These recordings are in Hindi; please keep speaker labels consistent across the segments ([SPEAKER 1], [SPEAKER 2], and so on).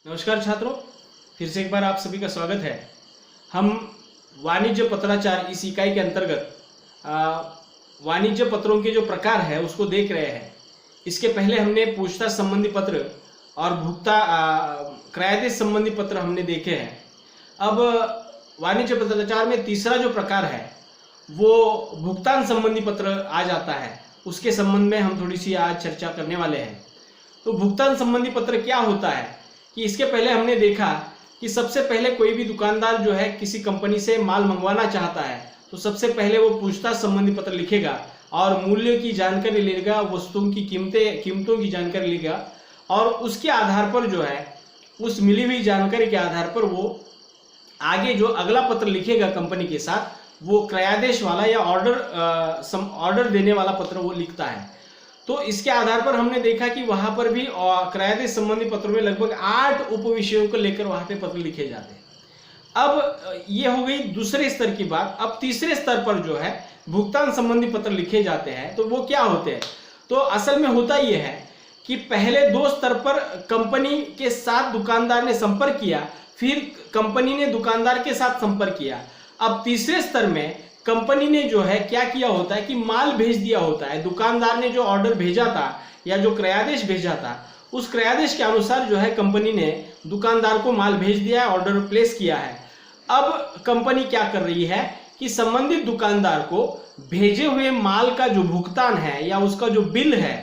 [SPEAKER 1] नमस्कार छात्रों, फिर से एक बार आप सभी का स्वागत है। हम वाणिज्य पत्राचार इस इकाई के अंतर्गत वाणिज्य पत्रों के जो प्रकार है उसको देख रहे हैं। इसके पहले हमने पूछताछ संबंधी पत्र और क्रयादेश संबंधी पत्र हमने देखे हैं। अब वाणिज्य पत्राचार में तीसरा जो प्रकार है वो भुगतान संबंधी पत्र आ जाता है। उसके संबंध में हम थोड़ी सी आज चर्चा करने वाले हैं। तो भुगतान संबंधी पत्र क्या होता है कि इसके पहले हमने देखा कि सबसे पहले कोई भी दुकानदार जो है किसी कंपनी से माल मंगवाना चाहता है तो सबसे पहले वो पूछताछ संबंधी पत्र लिखेगा और मूल्य की जानकारी लेगा, वस्तुओं की कीमतों की जानकारी लेगा और उसके आधार पर जो है उस मिली हुई जानकारी के आधार पर वो आगे जो अगला पत्र लिखेगा कंपनी के साथ वो क्रयादेश वाला या ऑर्डर देने वाला पत्र वो लिखता है। तो इसके आधार पर हमने देखा कि वहां पर भी क्रयादेश संबंधी पत्रों में लगभग 8 उपविषयों को लेकर वहां पे पत्र लिखे जाते हैं। अब ये हो गई दूसरे स्तर की बात। अब तीसरे स्तर पर जो है भुगतान संबंधी पत्र लिखे जाते हैं। तो वो क्या होते हैं? तो असल में होता यह है कि पहले 2 स्तर पर कंपनी के साथ दुकानदार ने संपर्क किया, फिर कंपनी ने दुकानदार के साथ संपर्क किया। अब तीसरे स्तर में कंपनी ने जो है क्या किया होता है कि माल भेज दिया होता है। दुकानदार ने जो ऑर्डर भेजा था या जो क्रयादेश भेजा था उस क्रयादेश के अनुसार जो है कंपनी ने दुकानदार को माल भेज दिया है, ऑर्डर प्लेस किया है। अब कंपनी क्या कर रही है कि संबंधित दुकानदार को भेजे हुए माल का जो भुगतान है या उसका जो बिल है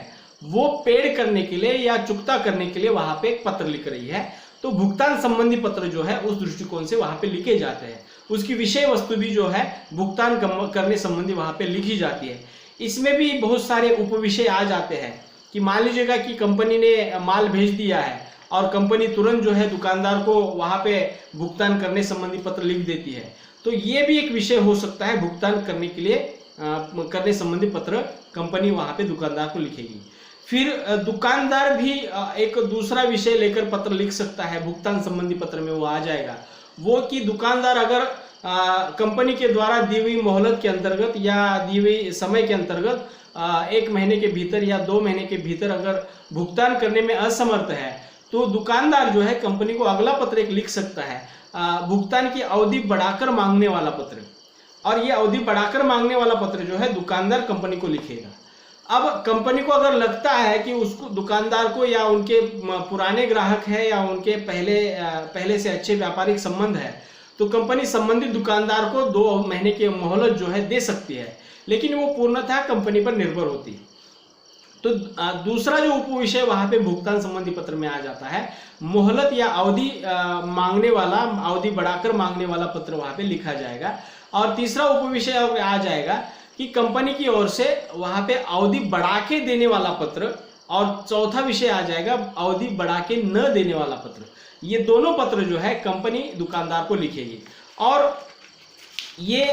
[SPEAKER 1] वो पेड करने के लिए या चुकता करने के लिए वहां पे एक पत्र लिख रही है। तो भुगतान संबंधी पत्र जो है उस दृष्टिकोण से वहां पे लिखे जाते हैं। उसकी विषय वस्तु भी जो है भुगतान करने संबंधी वहां पे लिखी जाती है। इसमें भी बहुत सारे उपविषय आ जाते हैं कि मान लीजिएगा कि कंपनी ने माल भेज दिया है और कंपनी तुरंत जो है दुकानदार को वहां पे भुगतान करने संबंधी पत्र लिख देती है। तो ये भी एक विषय हो सकता है, भुगतान करने के लिए करने संबंधी पत्र कंपनी वहां पे दुकानदार को लिखेगी। फिर दुकानदार भी एक दूसरा विषय लेकर पत्र लिख सकता है, भुगतान संबंधी पत्र में वो आ जाएगा। वो कि दुकानदार अगर कंपनी के द्वारा दी हुई मोहलत के अंतर्गत या दी हुई समय के अंतर्गत 1 महीने के भीतर या 2 महीने के भीतर अगर भुगतान करने में असमर्थ है तो दुकानदार जो है कंपनी को अगला पत्र एक लिख सकता है, भुगतान की अवधि बढ़ाकर मांगने वाला पत्र। और ये अवधि बढ़ाकर मांगने वाला पत्र जो है दुकानदार कंपनी को लिखेगा। अब कंपनी को अगर लगता है कि उसको दुकानदार को या उनके पुराने ग्राहक है या उनके पहले से अच्छे व्यापारिक संबंध है तो कंपनी संबंधित दुकानदार को 2 महीने की मोहलत जो है दे सकती है, लेकिन वो पूर्णतः कंपनी पर निर्भर होती है। तो दूसरा जो उपविषय वहां पे भुगतान संबंधी पत्र में आ जाता है, मोहलत या अवधि मांगने वाला, अवधि बढ़ाकर मांगने वाला पत्र वहां पे लिखा जाएगा। और तीसरा उपविषय आ जाएगा कि कंपनी की ओर से वहां पे अवधि बढ़ा के देने वाला पत्र। और चौथा विषय आ जाएगा अवधि बढ़ा के न देने वाला पत्र। ये दोनों पत्र जो है कंपनी दुकानदार को लिखेगी और ये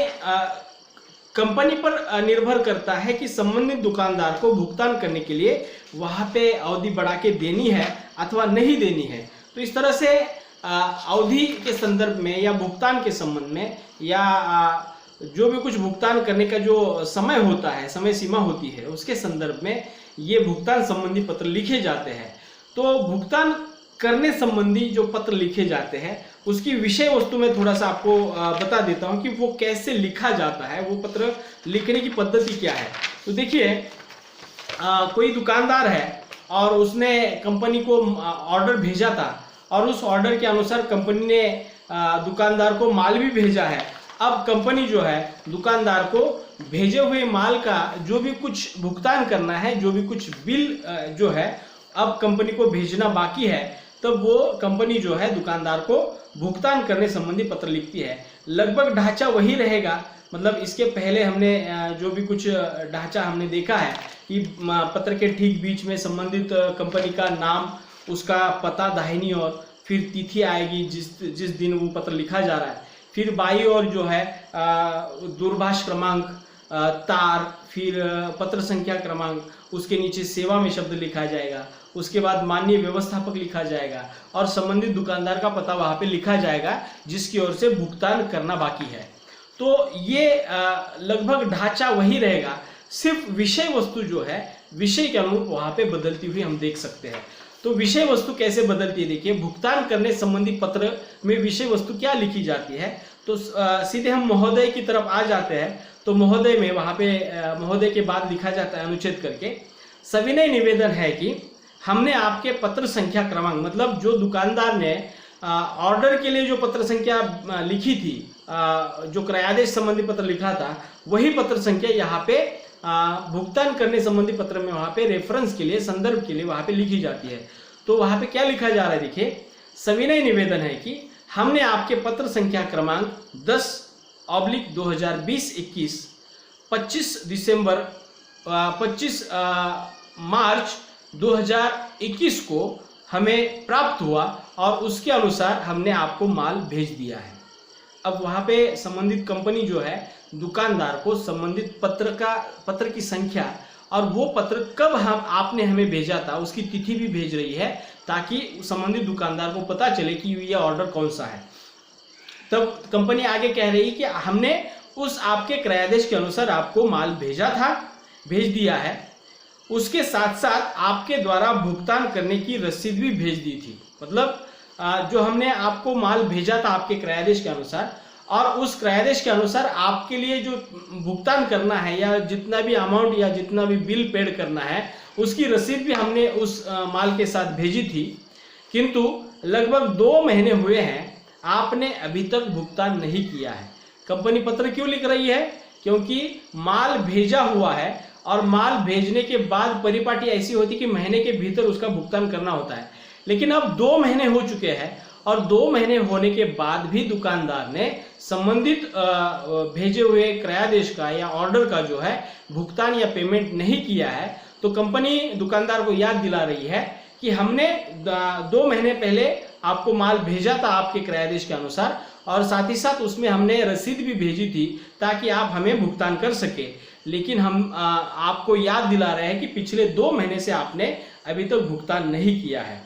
[SPEAKER 1] कंपनी पर निर्भर करता है कि संबंधित दुकानदार को भुगतान करने के लिए वहां पे अवधि बढ़ा के देनी है अथवा नहीं देनी है। तो इस तरह से अवधि के संदर्भ में या भुगतान के संबंध में या जो भी कुछ भुगतान करने का जो समय होता है, समय सीमा होती है, उसके संदर्भ में ये भुगतान संबंधी पत्र लिखे जाते हैं। तो भुगतान करने संबंधी जो पत्र लिखे जाते हैं उसकी विषय वस्तु में थोड़ा सा आपको बता देता हूं कि वो कैसे लिखा जाता है, वो पत्र लिखने की पद्धति क्या है। तो देखिए, कोई दुकानदार है और उसने कंपनी को ऑर्डर भेजा था और उस ऑर्डर के अनुसार कंपनी ने दुकानदार को माल भी भेजा है। अब कंपनी जो है दुकानदार को भेजे हुए माल का जो भी कुछ भुगतान करना है, जो भी कुछ बिल जो है अब कंपनी को भेजना बाकी है, तब वो कंपनी जो है दुकानदार को भुगतान करने संबंधी पत्र लिखती है। लगभग ढांचा वही रहेगा। मतलब इसके पहले हमने जो भी कुछ ढांचा हमने देखा है कि पत्र के ठीक बीच में संबंधित कंपनी का नाम, उसका पता दाहिनी ओर, फिर तिथि आएगी जिस दिन वो पत्र लिखा जा रहा है, फिर बाई ओर जो है दूरभाष क्रमांक, तार, फिर पत्र संख्या क्रमांक, उसके नीचे सेवा में शब्द लिखा जाएगा, उसके बाद माननीय व्यवस्थापक लिखा जाएगा और संबंधित दुकानदार का पता वहां पे लिखा जाएगा जिसकी ओर से भुगतान करना बाकी है। तो ये लगभग ढांचा वही रहेगा, सिर्फ विषय वस्तु जो है विषय के अनुरूप वहां पे बदलती हुई हम देख सकते हैं। तो विषय वस्तु कैसे बदलती है, देखिए भुगतान करने संबंधी पत्र में विषय वस्तु क्या लिखी जाती है। तो सीधे हम महोदय की तरफ आ जाते हैं। तो महोदय में वहाँ पे महोदय के बाद लिखा जाता है अनुच्छेद करके, सविनय निवेदन है कि हमने आपके पत्र संख्या क्रमांक, मतलब जो दुकानदार ने ऑर्डर के लिए जो पत्र संख्या लिखी थी, जो क्रयादेश संबंधी पत्र लिखा था, वही पत्र संख्या यहाँ पे भुगतान करने संबंधी पत्र में वहाँ पे रेफरेंस के लिए, संदर्भ के लिए वहाँ पे लिखी जाती है। तो वहाँ पे क्या लिखा जा रहा है, देखिए सविनय निवेदन है कि हमने आपके पत्र संख्या क्रमांक 10/2020-21 25 मार्च 2021 को हमें प्राप्त हुआ और उसके अनुसार हमने आपको माल भेज दिया है। अब वहाँ पे संबंधित कंपनी जो है दुकानदार को संबंधित पत्र की संख्या और वो पत्र कब आपने हमें भेजा था उसकी तिथि भी भेज रही है, ताकि संबंधित दुकानदार को पता चले कि ये ऑर्डर कौन सा है। तब कंपनी आगे कह रही कि हमने उस आपके क्रयादेश के अनुसार आपको माल भेजा था, भेज दिया है, उसके साथ साथ आपके द्वारा भुगतान करने की रसीद भी भेज दी थी। मतलब जो हमने आपको माल भेजा था आपके क्रयादेश के अनुसार, और उस क्रयादेश के अनुसार आपके लिए जो भुगतान करना है या जितना भी अमाउंट या जितना भी बिल पेड करना है, उसकी रसीद भी हमने उस माल के साथ भेजी थी। किंतु लगभग 2 महीने हुए हैं, आपने अभी तक भुगतान नहीं किया है। कंपनी पत्र क्यों लिख रही है? क्योंकि माल भेजा हुआ है और माल भेजने के बाद परिपाटी ऐसी होती कि महीने के भीतर उसका भुगतान करना होता है। लेकिन अब 2 महीने हो चुके हैं और 2 महीने होने के बाद भी दुकानदार ने संबंधित भेजे हुए क्रयादेश का या ऑर्डर का जो है भुगतान या पेमेंट नहीं किया है। तो कंपनी दुकानदार को याद दिला रही है कि हमने 2 महीने पहले आपको माल भेजा था आपके क्रयादेश के अनुसार, और साथ ही साथ उसमें हमने रसीद भी भेजी थी ताकि आप हमें भुगतान कर सके। लेकिन हम आपको याद दिला रहे हैं कि पिछले 2 महीने से आपने अभी तक भुगतान नहीं किया है।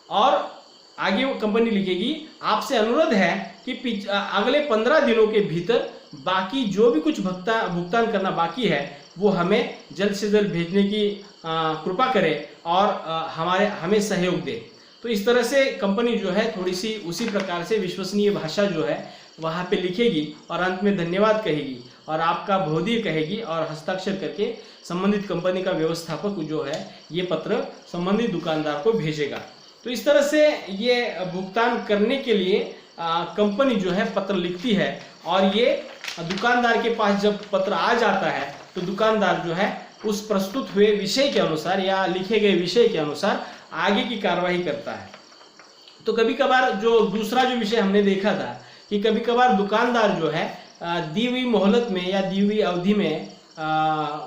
[SPEAKER 1] और आगे वो कंपनी लिखेगी, आपसे अनुरोध है कि अगले 15 दिनों के भीतर बाकी जो भी कुछ भुगतान करना बाकी है वो हमें जल्द से जल्द भेजने की कृपा करें और हमें सहयोग दे। तो इस तरह से कंपनी जो है थोड़ी सी उसी प्रकार से विश्वसनीय भाषा जो है वहाँ पे लिखेगी और अंत में धन्यवाद कहेगी और आपका बहुदीय कहेगी और हस्ताक्षर करके संबंधित कंपनी का व्यवस्थापक जो है ये पत्र संबंधित दुकानदार को भेजेगा। तो इस तरह से ये भुगतान करने के लिए कंपनी जो है पत्र लिखती है, और ये दुकानदार के पास जब पत्र आ जाता है तो दुकानदार जो है उस प्रस्तुत हुए विषय के अनुसार या लिखे गए विषय के अनुसार आगे की कार्रवाई करता है। तो कभी कभार जो दूसरा जो विषय हमने देखा था कि कभी कभार दुकानदार जो है दी हुई मोहलत में या दी हुई अवधि में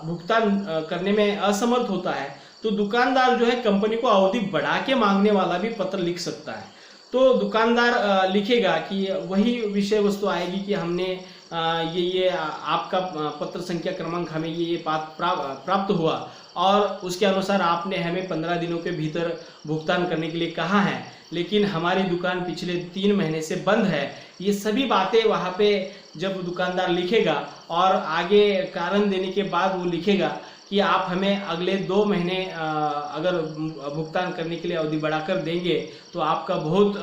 [SPEAKER 1] भुगतान करने में असमर्थ होता है, तो दुकानदार जो है कंपनी को अवधि बढ़ा के मांगने वाला भी पत्र लिख सकता है। तो दुकानदार लिखेगा कि वही विषय वस्तु आएगी कि हमने ये आपका पत्र संख्या क्रमांक हमें ये प्राप्त हुआ और उसके अनुसार आपने हमें 15 दिनों के भीतर भुगतान करने के लिए कहा है, लेकिन हमारी दुकान पिछले 3 महीने से बंद है। ये सभी बातें वहाँ पे जब दुकानदार लिखेगा और आगे कारण देने के बाद वो लिखेगा कि आप हमें अगले 2 महीने अगर भुगतान करने के लिए अवधि बढ़ाकर देंगे तो आपका बहुत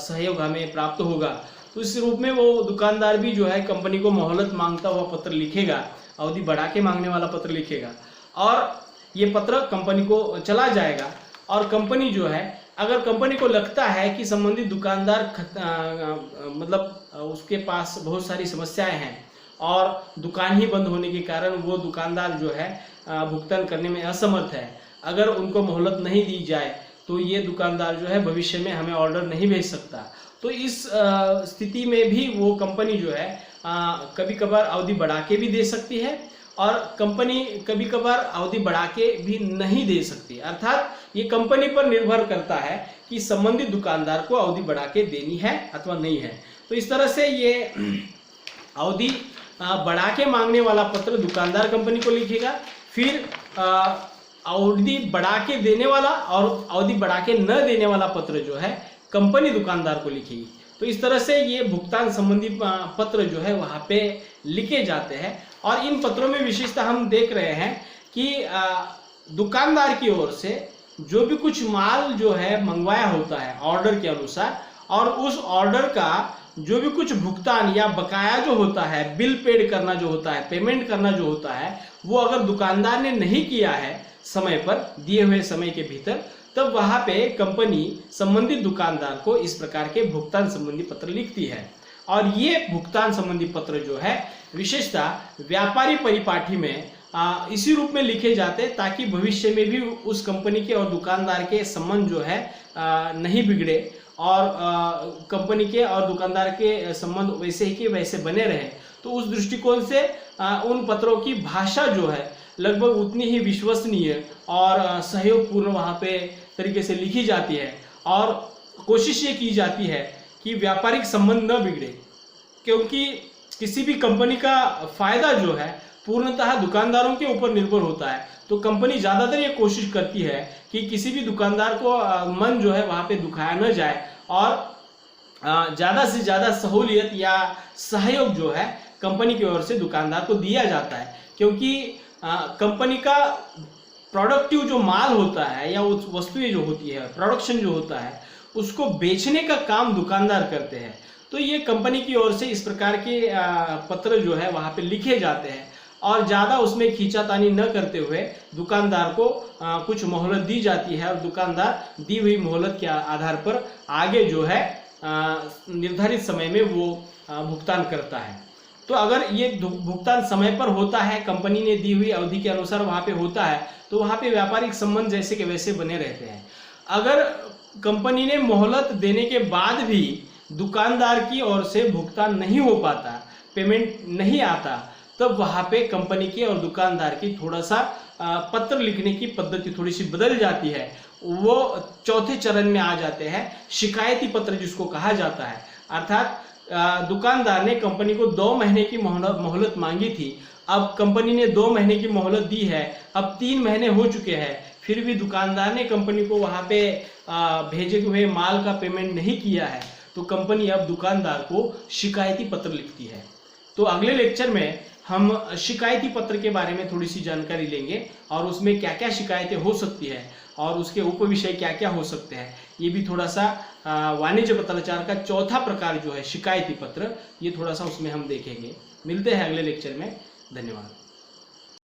[SPEAKER 1] सहयोग हमें प्राप्त होगा। तो इस रूप में वो दुकानदार भी जो है कंपनी को मोहलत मांगता हुआ पत्र लिखेगा, अवधि बढ़ा के मांगने वाला पत्र लिखेगा, और ये पत्र कंपनी को चला जाएगा। और कंपनी जो है, अगर कंपनी को लगता है कि संबंधित दुकानदार मतलब उसके पास बहुत सारी समस्याएं हैं और दुकान ही बंद होने के कारण वो दुकानदार जो है भुगतान करने में असमर्थ है, अगर उनको मोहलत नहीं दी जाए तो ये दुकानदार जो है भविष्य में हमें ऑर्डर नहीं भेज सकता। तो इस स्थिति में भी वो कंपनी जो है कभी कभार अवधि बढ़ा के भी दे सकती है और कंपनी कभी कभार अवधि बढ़ा के भी नहीं दे सकती। अर्थात ये कंपनी पर निर्भर करता है कि संबंधित दुकानदार को अवधि बढ़ा के देनी है अथवा नहीं है। तो इस तरह से ये अवधि बढ़ा के मांगने वाला पत्र दुकानदार कंपनी को लिखेगा, फिर अवधि बढ़ा के देने वाला और अवधि बढ़ा के न देने वाला पत्र जो है कंपनी दुकानदार को लिखेगी। तो इस तरह से ये भुगतान संबंधी पत्र जो है वहाँ पे लिखे जाते हैं। और इन पत्रों में विशेषता हम देख रहे हैं कि दुकानदार की ओर से जो भी कुछ माल जो है मंगवाया होता है ऑर्डर के अनुसार, और उस ऑर्डर का जो भी कुछ भुगतान या बकाया जो होता है, बिल पेड करना जो होता है, पेमेंट करना जो होता है, वो अगर दुकानदार ने नहीं किया है समय पर, दिए हुए समय के भीतर, तब वहां पे कंपनी संबंधित दुकानदार को इस प्रकार के भुगतान संबंधी पत्र लिखती है। और ये भुगतान संबंधी पत्र जो है विशेषतः व्यापारी परिपाठी में इसी रूप में लिखे जाते ताकि भविष्य में भी उस कंपनी के और दुकानदार के संबंध जो है नहीं बिगड़े, और कंपनी के और दुकानदार के संबंध वैसे ही के वैसे बने रहे। तो उस दृष्टिकोण से उन पत्रों की भाषा जो है लगभग उतनी ही विश्वसनीय और सहयोगपूर्ण वहाँ पे तरीके से लिखी जाती है, और कोशिश ये की जाती है कि व्यापारिक संबंध न बिगड़े, क्योंकि किसी भी कंपनी का फायदा जो है पूर्णतः दुकानदारों के ऊपर निर्भर होता है। तो कंपनी ज़्यादातर ये कोशिश करती है कि किसी भी दुकानदार को मन जो है वहाँ पे दुखाया न जाए, और ज़्यादा से ज़्यादा सहूलियत या सहयोग जो है कंपनी की ओर से दुकानदार को दिया जाता है, क्योंकि कंपनी का प्रोडक्टिव जो माल होता है या उस वस्तुएं जो होती है, प्रोडक्शन जो होता है, उसको बेचने का काम दुकानदार करते हैं। तो ये कंपनी की ओर से इस प्रकार के पत्र जो है वहाँ पे लिखे जाते हैं, और ज़्यादा उसमें खींचातानी न करते हुए दुकानदार को कुछ मोहलत दी जाती है, और दुकानदार दी हुई मोहलत के आधार पर आगे जो है निर्धारित समय में वो भुगतान करता है। तो अगर ये भुगतान समय पर होता है, कंपनी ने दी हुई अवधि के अनुसार वहाँ पे होता है, तो वहाँ पे व्यापारिक संबंध जैसे के वैसे बने रहते हैं। अगर कंपनी ने मोहलत देने के बाद भी दुकानदार की ओर से भुगतान नहीं हो पाता, पेमेंट नहीं आता, तब वहाँ पे कंपनी के और दुकानदार की थोड़ा सा पत्र लिखने की पद्धति थोड़ी सी बदल जाती है। वो चौथे चरण में आ जाते हैं, शिकायती पत्र जिसको कहा जाता है। अर्थात दुकानदार ने कंपनी को 2 महीने की मोहलत मांगी थी, अब कंपनी ने 2 महीने की मोहलत दी है, अब 3 महीने हो चुके हैं, फिर भी दुकानदार ने कंपनी को वहाँ पे भेजे हुए माल का पेमेंट नहीं किया है, तो कंपनी अब दुकानदार को शिकायती पत्र लिखती है। तो अगले लेक्चर में हम शिकायती पत्र के बारे में थोड़ी सी जानकारी लेंगे, और उसमें क्या क्या शिकायतें हो सकती है और उसके उप विषय क्या क्या हो सकते हैं। ये भी थोड़ा सा वाणिज्य पत्राचार का चौथा प्रकार जो है शिकायती पत्र, ये थोड़ा सा उसमें हम देखेंगे। मिलते हैं अगले लेक्चर में। धन्यवाद।